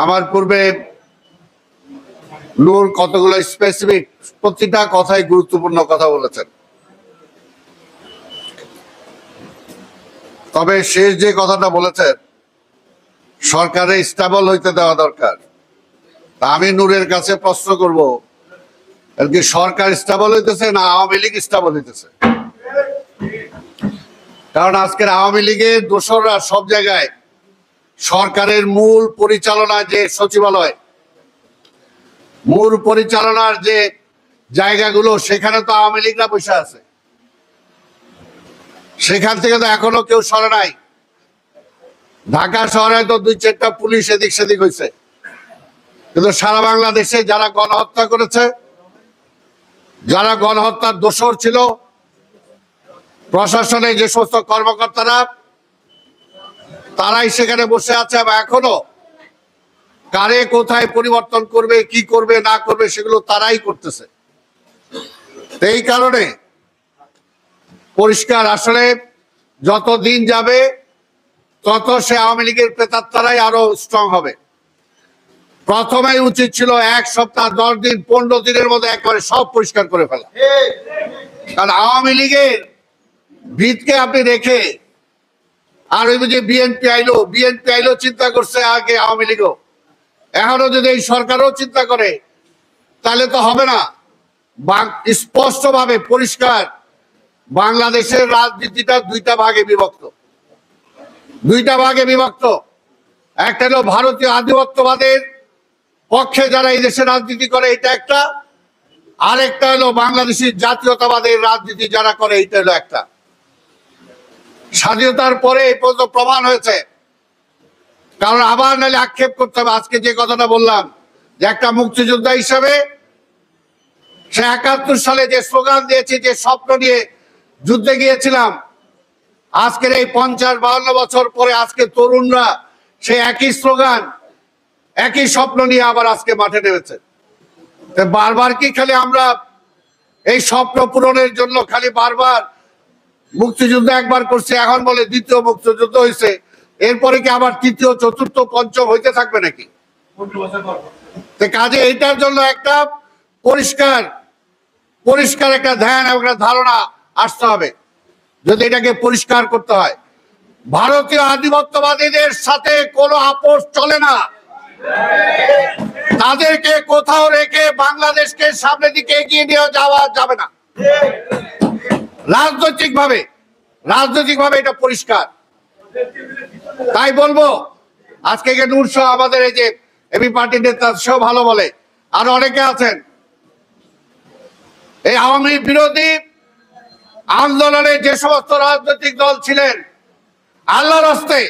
আমার পূর্বে নূর কতগুলো স্পেসিফিক প্রতিটা কথাই গুরুত্বপূর্ণ কথা বলেছেন। তবে শেষ যে কথাটা বলেছেন সরকারে স্টেবল হইতে দেওয়া দরকার, তা আমি নূরের কাছে প্রশ্ন করব, আর কি সরকার স্টেবল হইতেছে না আওয়ামী লীগ স্টেবল হইতেছে? কারণ আজকের আওয়ামী লীগের দোসররা সব জায়গায় সরকারের মূল পরিচালনা যে সচিবালয়, মূল পরিচালনার যে জায়গাগুলো, সেখানে তো আওয়ামী লীগরা বসে আছে। সেখান থেকে তো এখনো কেউ সরে নাই। ঢাকা শহরে তো 2-4টা পুলিশ এদিক সেদিক হয়েছে, কিন্তু সারা বাংলাদেশে যারা গণহত্যা করেছে, যারা গণহত্যার দোষর ছিল, প্রশাসনে যে সমস্ত কর্মকর্তারা, তারাই সেখানে বসে আছে এবং এখনো কারে কোথায় পরিবর্তন করবে, কি করবে না করবে সেগুলো তারাই করতেছে। এই কারণে পরিষ্কার, আসলে যত দিন যাবে তত সে আওয়ামী লীগের প্রেতাত্মারাই আরো স্ট্রং হবে। প্রথমেই উচিত ছিল 1 সপ্তাহ, 10 দিন, 15 দিনের মধ্যে একেবারে সব পরিষ্কার করে ফেলা। কারণ আওয়ামী লীগের ভিতকে আপনি রেখে আর ওই যে বিএনপি আইলো চিন্তা করছে আগে আওয়ামী লীগও, এখনো যদি এই সরকারও চিন্তা করে তাহলে তো হবে না। স্পষ্ট ভাবে পরিষ্কার, বাংলাদেশের রাজনীতিটা দুইটা ভাগে বিভক্ত। একটা হলো ভারতীয় আধিপত্যবাদের পক্ষে যারা এই দেশে রাজনীতি করে, এটা একটা। আরেকটা হলো বাংলাদেশের জাতীয়তাবাদের রাজনীতি যারা করে, এটা হলো একটা। স্বাধীনতার পরে এই পর্যন্ত প্রমাণ হয়েছে। কারণ আবার নাহলে আক্ষেপ করতে হবে। আজকে যে কথাটা বললাম যে একটা মুক্তিযোদ্ধা হিসাবে সে 71 সালে যে স্লোগান দিয়েছে, যে স্বপ্ন নিয়ে যুদ্ধে গিয়েছিলাম, আজকের এই 50-52 বছর পরে আজকে তরুণরা সে একই স্লোগান, একই স্বপ্ন নিয়ে আবার আজকে মাঠে নেমেছে। বারবার কি খালি আমরা এই স্বপ্ন পূরণের জন্য খালি বারবার মুক্তিযুদ্ধ একবার করছে, এখন বলে দ্বিতীয় মুক্তিযুদ্ধ হয়েছে, এরপরে কি আবার তৃতীয়, চতুর্থ, পঞ্চম হইতে থাকবে নাকি? কাজে এইটার জন্য একটা পরিষ্কার একটা ধ্যান এবং একটা ধারণা আসতে হবে। যদি এটাকে পরিষ্কার করতে হয়, ভারতীয় আধিপত্যবাদীদের সাথে কোনো আপোষ চলে না। তাদেরকে কোথাও রেখে বাংলাদেশকে সামনের দিকে এগিয়ে নিয়ে যাওয়া যাবে না। রাজনৈতিকভাবে এটা পরিষ্কার। তাই বলবো, আজকে নূর সহ আমাদের এই যে এবি পার্টির নেতা সেও ভালো বলে, আর অনেকে আছেন, এই আওয়ামী বিরোধী আন্দোলনে যে সমস্ত রাজনৈতিক দল ছিলেন, আল্লাহর রাস্তায়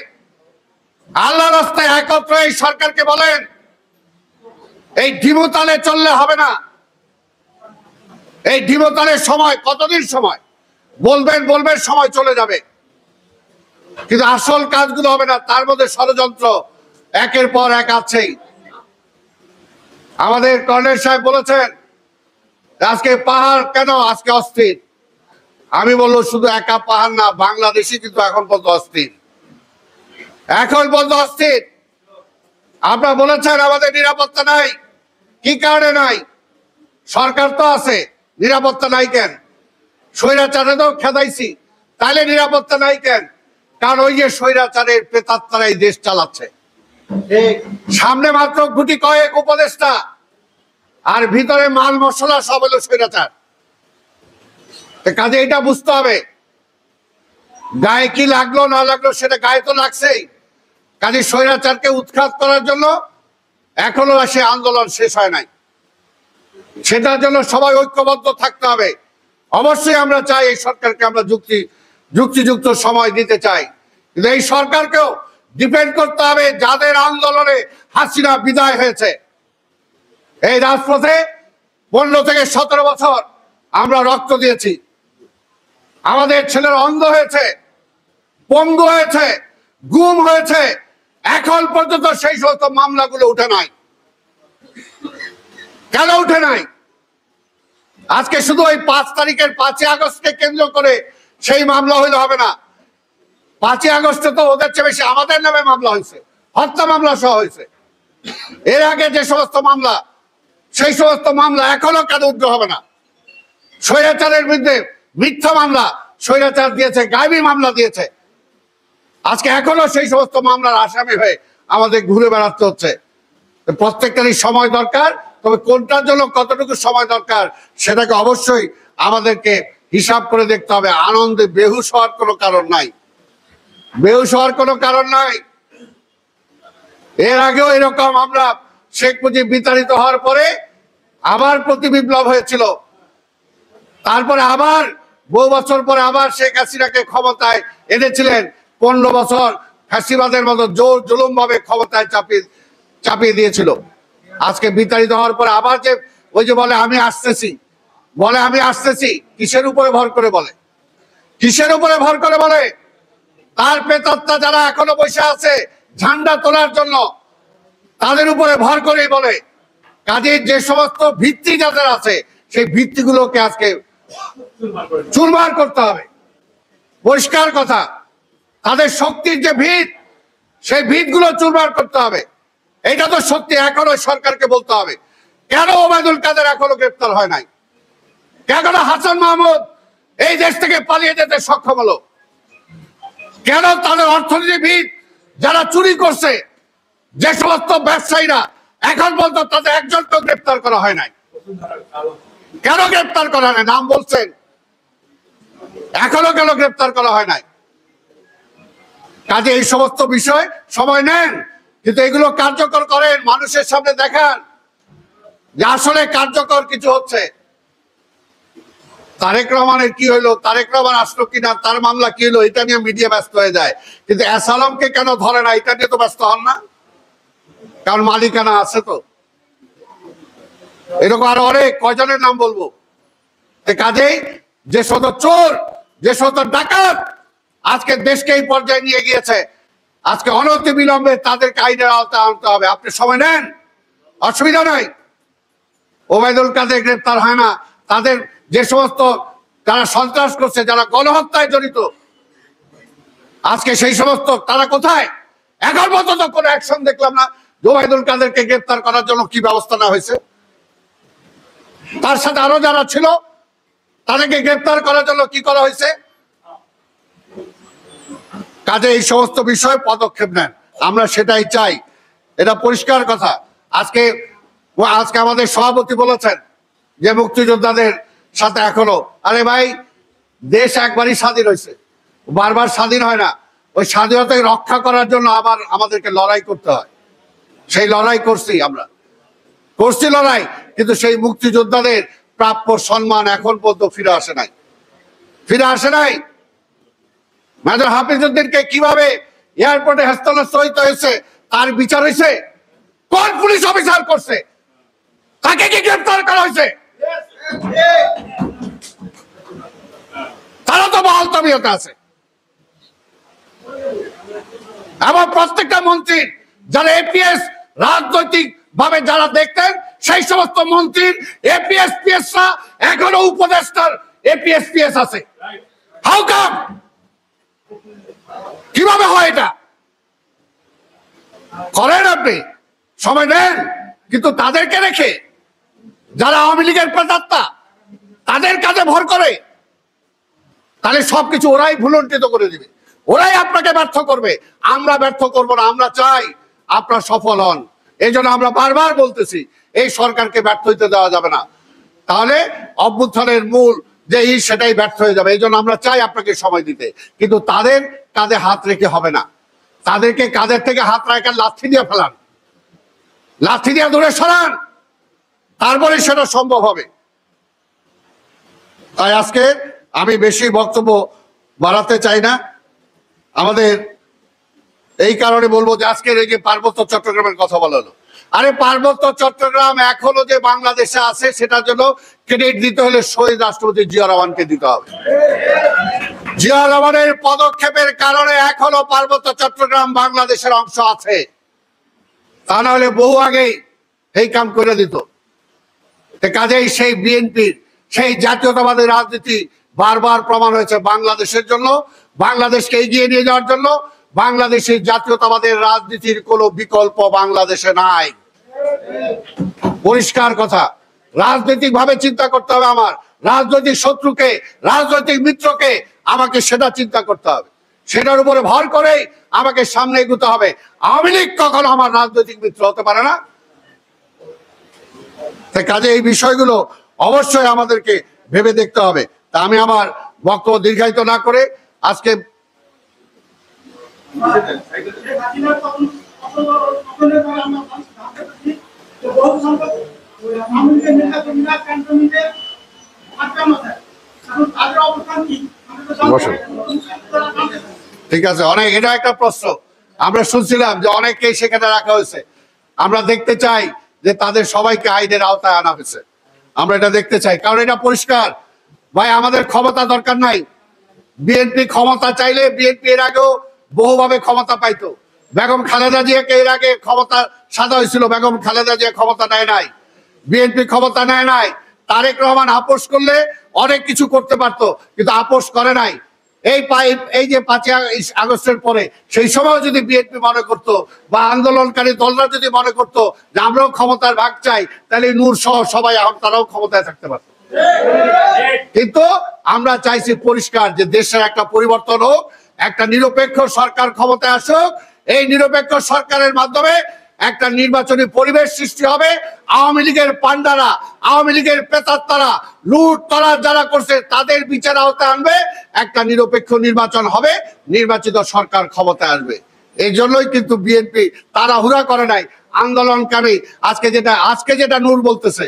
একত্র এই সরকারকে বলেন, এই ঢিমুতালে চললে হবে না। এই ঢিমুতালের সময় কতদিন? সময় বলবেন সময় চলে যাবে, কিন্তু আসল কাজগুলো হবে না। তার মধ্যে ষড়যন্ত্র একের পর এক আছেই। আমাদের কর্নেল সাহেব বলেছেন আজকে পাহাড় কেন আজকে অস্থির। আমি বলবো শুধু একা পাহাড় না, বাংলাদেশই কিন্তু এখন পর্যন্ত অস্থির। আপনারা বলেছেন আমাদের নিরাপত্তা নাই। কি কারণে নাই? সরকার তো আছে, নিরাপত্তা নাই কেন? স্বৈরাচারে তো খেদাইছি, তাহলে নিরাপত্তা নাই কেন? কারণ ওই যে স্বৈরাচারের প্রেতাত্মারাই দেশ চালাচ্ছে। সামনে মাত্র গুটি কয়েক উপদেষ্টা, আর ভিতরে মাল মশলা সব হলো স্বৈরাচার। কাজে এটা বুঝতে হবে, গায়ে কি লাগলো না লাগলো সেটা গায়ে তো লাগছেই। কাজে স্বৈরাচারকে উৎখাত করার জন্য এখনো সে আন্দোলন শেষ হয় নাই। সেটার জন্য সবাই ঐক্যবদ্ধ থাকতে হবে। অবশ্যই আমরা চাই এই সরকারকে আমরা যুক্তিযুক্ত সময় দিতে চাই, কিন্তু এই সরকারকেও ডিপেন্ড করতে হবে যাদের আন্দোলনে হাসিনা বিদায় হয়েছে। এই রাজপথে 15 থেকে 17 বছর আমরা রক্ত দিয়েছি। আমাদের ছেলেরা অন্ধ হয়েছে, পঙ্গু হয়েছে, গুম হয়েছে, এখন পর্যন্ত সেই সমস্ত মামলাগুলো উঠে নাই। কেন উঠে নাই? আজকে শুধু ওই 5 তারিখের 5ই আগস্টকে কেন্দ্র করে সেই মামলা হইলে হবে না। 5ই আগস্টে তো ওদের চেয়ে বেশি আমাদের নামে মামলা হয়েছে, হত্যা মামলা সহ হয়েছে। এর আগে যে সমস্ত মামলা, সেই সমস্ত মামলা এখনো কেন উঠতে হবে না? স্বৈরাচারের বিরুদ্ধে মিথ্যা মামলা স্বৈরাচার দিয়েছে, গায়েবী মামলা দিয়েছে, আজকে এখনো সেই সমস্ত মামলার আসামি হয়ে আমাদের ঘুরে বেড়াতে হচ্ছে। প্রত্যেকটারই সময় দরকার, তবে কোনটার জন্য কতটুকু সময় দরকার সেটাকে অবশ্যই আমাদেরকে হিসাব করে দেখতে হবে। আনন্দে বেহুশ হওয়ার কোনো কারণ নাই, বেহুশ হওয়ার কোনো কারণ নাই। এর আগেও এরকম আমরা শেখ মুজিব বিতাড়িত হওয়ার পরে আবার প্রতি বিপ্লব হয়েছিল, তারপরে আবার বহু বছর পরে আবার শেখ হাসিনাকে ক্ষমতায় এনেছিলেন। 15 বছর ফ্যাসিবাদের মতো জোর জুলুম ভাবে ক্ষমতায় চাপিয়ে দিয়েছিল। আজকে বিতাড়িত হওয়ার পরে আবার যে ওই যে বলে আমি আসতেছি, কিসের উপরে ভর করে বলে? কিসের উপরে ভর করে বলে? তার প্রেতাত্মা যারা এখনো বসে আছে ঝান্ডা তোলার জন্য, তাদের উপরে ভর করেই বলে। কাজের যে সমস্ত ভিত্তি যাদের আছে সেই ভিত্তিগুলোকে আজকে চুরমার করতে হবে। পরিষ্কার কথা, তাদের শক্তির যে ভিত, সেই ভিতগুলো চুরমার করতে হবে। এটা তো সত্যি। এখনো সরকারকে বলতে হবে, কেন ওবায়দুল কাদের এখনো গ্রেপ্তার হয় নাই? কেন হাসান মাহমুদ এই দেশ থেকে পালিয়ে যেতে সক্ষম হলো? কেন তাদের অর্থনীতিবিদ যারা চুরি করছে, যে সমস্ত ব্যবসায়ীরা, এখন পর্যন্ত তাদের একজনকেও গ্রেপ্তার করা হয় নাই? কেন গ্রেপ্তার করা হয়? নাম বলছেন, এখনো কেন গ্রেপ্তার করা হয় নাই? কাজে এই সমস্ত বিষয় সময় নেন, কিন্তু এগুলো কার্যকর করেন, মানুষের সামনে দেখান যে আসলে কার্যকর কিছু হচ্ছে। তারেক রহমানের কি হইলো, তারেক রহমান আসলো কিনা, তার মামলা কি হলো, এটা নিয়ে মিডিয়া ব্যস্ত হয়ে যায়। কিন্তু এস আলমকে কেন ধরে না, এটা নিয়ে তো ব্যস্ত হন না, কারণ মালিকানা আছে। তো এরকম আরো অনেক, কয়জনের নাম বলবো? কাজেই যে শত চোর, যে শত ডাকাত আজকে দেশকে এই পর্যায়ে নিয়ে গিয়েছে, আজকে অনতি বিলম্বে তাদেরকে আইনের আওতায় আনতে হবে। আপনি সময় নেন, অসুবিধা নাই। ওবায়দুল কাদের গ্রেপ্তার হয় না, তাদের যে সমস্ত যারা সন্ত্রাস করছে, যারা গণহত্যায় জড়িত, আজকে সেই সমস্ত তারা কোথায়? এখন পর্যন্ত কোনো অ্যাকশন দেখলাম না। ওবায়দুল কাদেরকে গ্রেপ্তার করার জন্য কি ব্যবস্থা নেওয়া হয়েছে? তার সাথে আরো যারা ছিল তাদেরকে গ্রেপ্তার করার জন্য কি করা হয়েছে? কাজে এই সমস্ত বিষয়ে পদক্ষেপ নেন, আমরা সেটাই চাই। এটা পরিষ্কার কথা। আজকে আমাদের সভাপতি বলেছেন যে মুক্তিযোদ্ধাদের সাথে এখনো, আরে ভাই, দেশ একবারই স্বাধীন হয়েছে, বারবার স্বাধীন হয় না। ওই স্বাধীনতাকে রক্ষা করার জন্য আবার আমাদেরকে লড়াই করতে হয়। সেই লড়াই করছি, আমরা করছি লড়াই, কিন্তু সেই মুক্তিযোদ্ধাদের প্রাপ্য সম্মান এখন পর্যন্ত ফিরে আসে নাই। মেজর হাফিজউদ্দিনকে কিভাবে এয়ারপোর্টে হস্তান্তরিত হয়েছে, তার বিচার হয়েছে? কোন পুলিশ অফিসার করছে? তাকে কি গ্রেফতার করা হয়েছে? তারা তো বহাল তবিয়তে আছে। এবং প্রত্যেকটা মন্ত্রী যারা এপিএস রাজনৈতিক ভাবে যারা দেখতেন, সেই সমস্ত মন্ত্রীর এপিএস পিএসরা এখনো উপদেষ্টার এপিএস পিএস আছে। How come? কিভাবে হয় এটা? করেন আপনি, সময় নেন, কিন্তু তাদেরকে রেখে যারা আওয়ামী লীগের প্রেতাত্মা তাদের কাছে ভর করে, তাহলে সবকিছু ওরাই ভুলণ্ঠিত করে দিবে, ওরাই আপনাকে ব্যর্থ করবে। আমরা ব্যর্থ করব না, আমরা চাই আপনারা সফল হন। এই জন্য আমরা বারবার বলতেছি, এই সরকারকে ব্যর্থ হইতে দেওয়া যাবে না, তাহলে অভ্যুত্থানের মূল যে সেটাই ব্যর্থ হয়ে যাবে। এই জন্য আমরা চাই আপনাকে সময় দিতে, কিন্তু তাদের কাঁধে হাত রেখে হবে না। তাদেরকে কাঁধের থেকে হাত রাখা লাথি দিয়ে ফেলান, লাথি দিয়ে দূরে সরান, তারপরে সেটা সম্ভব হবে। তাই আজকে আমি বেশি বক্তব্য বাড়াতে চাই না। আমাদের এই কারণে বলবো যে আজকের এই যে পার্বত্য চট্টগ্রামের কথা বলা হলো, আরে পার্বত্য চট্টগ্রাম এখনো যে বাংলাদেশে আছে সেটার জন্য ক্রেডিট দিতে হলে শহীদ রাষ্ট্রপতি জিয়া রহমানকে দিতে হবে। জিয়া রহমানের পদক্ষেপের কারণে এখনো পার্বত্য চট্টগ্রাম বাংলাদেশের অংশ আছে, তা না হলে বহু আগেই এই কাম করে দিত। কাজেই সেই বিএনপির সেই জাতীয়তাবাদী রাজনীতি বারবার প্রমাণ হয়েছে বাংলাদেশের জন্য, বাংলাদেশকে এগিয়ে নিয়ে যাওয়ার জন্য, বাংলাদেশের জাতীয়তাবাদের রাজনীতির কোনো বিকল্প বাংলাদেশে নাই। পরিষ্কার কথা। রাজনৈতিক ভাবে চিন্তা করতে হবে। আমার রাজনৈতিক শত্রুকে, রাজনৈতিক মিত্রকে আমাকে সেটা চিন্তা করতে হবে। সেটার উপরে ভর করেই আমাকে সামনে এগোতে হবে। আওয়ামী লীগ কখনো আমার রাজনৈতিক মিত্র হতে পারে না। তাই কাজে এই বিষয়গুলো অবশ্যই আমাদেরকে ভেবে দেখতে হবে। তা আমি আমার বক্তব্য দীর্ঘায়িত না করে আজকে ঠিক আছে, অনেক এটা একটা প্রশ্ন আমরা শুনছিলাম যে অনেককেই সেখানে রাখা হয়েছে। আমরা দেখতে চাই যে তাদের সবাইকে আইনের আওতায় আনা হয়েছে। আমরা এটা দেখতে চাই, কারণ এটা পরিষ্কার ভাই, আমাদের ক্ষমতা দরকার নাই। বিএনপি ক্ষমতা চাইলে বিএনপি এর আগেও বহুভাবে ক্ষমতা পাইতো। বেগম খালেদা জিয়াকে এর আগে ক্ষমতা সাদা হয়েছিল, বেগম খালেদা জিয়া ক্ষমতা নেয় নাই, বিএনপি ক্ষমতা নেয় নাই। তারেক রহমান আপোষ করলে অনেক কিছু করতে পারতো, কিন্তু আপোষ করে নাই। এই যে 5ই আগস্টের পরে সেই সময় যদি বিএনপি মনে করতো বা আন্দোলনকারী দলরা যদি মনে করতো যে আমরাও ক্ষমতার ভাগ চাই, তাহলে নূর সহ সবাই তারাও ক্ষমতায় থাকতে পারত। কিন্তু আমরা চাইছি পরিষ্কার যে দেশের একটা পরিবর্তন হোক, একটা নিরপেক্ষ সরকার ক্ষমতায় আসুক। এই নিরপেক্ষ সরকারের মাধ্যমে একটা নির্বাচনী পরিবেশ সৃষ্টি হবে। আওয়ামী লীগের পান্ডারা, আওয়ামী লীগের প্রেতাত্মারা, লুট তরাজ যারা করছে তাদের বিচার আওতায় আনবে। একটা নিরপেক্ষ নির্বাচন হবে, নির্বাচিত সরকার ক্ষমতায় আসবে। এই জন্যই কিন্তু বিএনপি তাড়াহুড়া করে নাই। আন্দোলনকারী আজকে যেটা নূর বলতেছে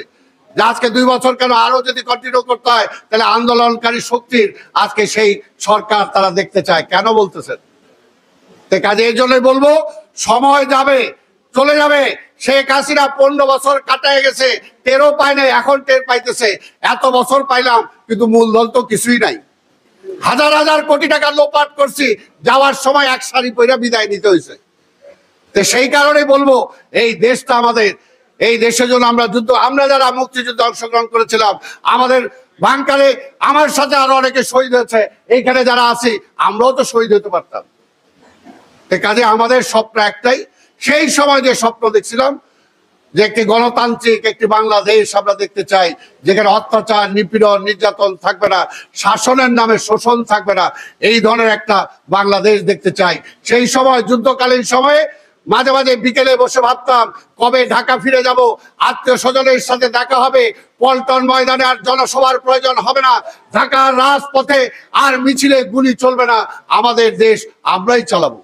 যে আজকে 2 বছর কেন, আরো যদি কন্টিনিউ করতে হয় তাহলে আন্দোলনকারী শক্তির আজকে সেই সরকার তারা দেখতে চায়। কেন বলতেছেন? কাজে এই জন্যই বলবো, সময় যাবে, চলে যাবে। শেখ হাসিনা 15 বছর কাটায় গেছে, টেরও পায় নাই, এখন টের পাইতেছে। এত বছর পাইলাম কিন্তু মূলধন তো কিছুই নাই। হাজার হাজার কোটি টাকা লোপাট করছি, যাওয়ার সময় এক সারি পয়রা বিদায় নিতে হয়েছে। তো সেই কারণে বলবো, এই দেশটা আমাদের, এই দেশের জন্য আমরা যারা মুক্তিযুদ্ধে অংশগ্রহণ করেছিলাম, আমাদের বাংকারে আমার সাথে আরো অনেকে শহীদ হয়েছে। এইখানে যারা আছি আমরাও তো শহীদ হতে পারতাম। কাজে আমাদের স্বপ্ন একটাই, সেই সময় যে স্বপ্ন দেখছিলাম যে একটি গণতান্ত্রিক একটি বাংলাদেশ আমরা দেখতে চাই, যেখানে অত্যাচার, নিপীড়ন, নির্যাতন থাকবে না, শাসনের নামে শোষণ থাকবে না, এই ধরনের একটা বাংলাদেশ দেখতে চাই। সেই সময় যুদ্ধকালীন সময়ে মাঝে মাঝে বিকেলে বসে ভাবতাম কবে ঢাকা ফিরে যাব, আত্মীয় স্বজনের সাথে দেখা হবে, পল্টন ময়দানে আর জনসভার প্রয়োজন হবে না, ঢাকার রাজপথে আর মিছিলে গুলি চলবে না, আমাদের দেশ আমরাই চালাবো।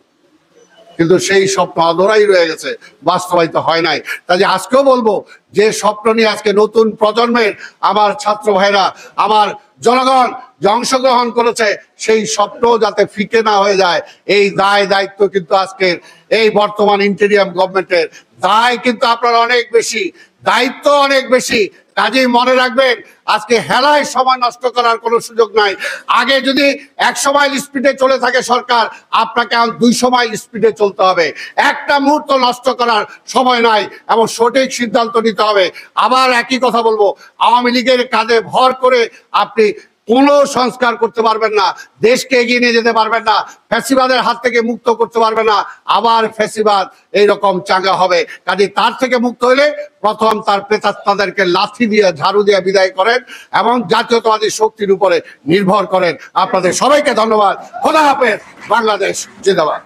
কিন্তু সেই স্বপ্ন অধরাই রয়ে গেছে, বাস্তবায়িত হয় নাই। তাই আজকেও বলবো যে স্বপ্ন নিয়ে আজকে নতুন প্রজন্মের আমার ছাত্র ভাইরা, আমার জনগণ যে অংশগ্রহণ করেছে, সেই স্বপ্ন যাতে ফিকে না হয়ে যায়, এই দায়িত্ব কিন্তু আজকের এই বর্তমান ইন্টেরিয়াম গভর্নমেন্টের দায় কিন্তু আপনার অনেক বেশি, দায়িত্ব অনেক বেশি। কাজেই মনে রাখবেন, আজকে হেলায় সময় নষ্ট করার কোনো সুযোগ নাই। আগে যদি 100 মাইল স্পিডে চলে থাকে সরকার, আপনাকে 200 মাইল স্পিডে চলতে হবে। একটা মুহূর্ত নষ্ট করার সময় নাই এবং সঠিক সিদ্ধান্ত নিতে হবে। আবার একই কথা বলবো, আওয়ামী লীগের কাঁধে ভর করে আপনি কোনো সংস্কার করতে পারবেন না, দেশকে এগিয়ে নিয়ে যেতে পারবেন না, ফ্যাসিবাদের হাত থেকে মুক্ত করতে পারবেন না। আবার ফ্যাসিবাদ এইরকম চাঙ্গা হবে। কাজে তার থেকে মুক্ত হলে প্রথম তার প্রেতাত্মাদেরকে লাথি দিয়ে, ঝাড়ু দিয়ে বিদায় করেন এবং জাতীয়তাবাদী শক্তির উপরে নির্ভর করেন। আপনাদের সবাইকে ধন্যবাদ। খোদা হাফেজ। বাংলাদেশ জিন্দাবাদ।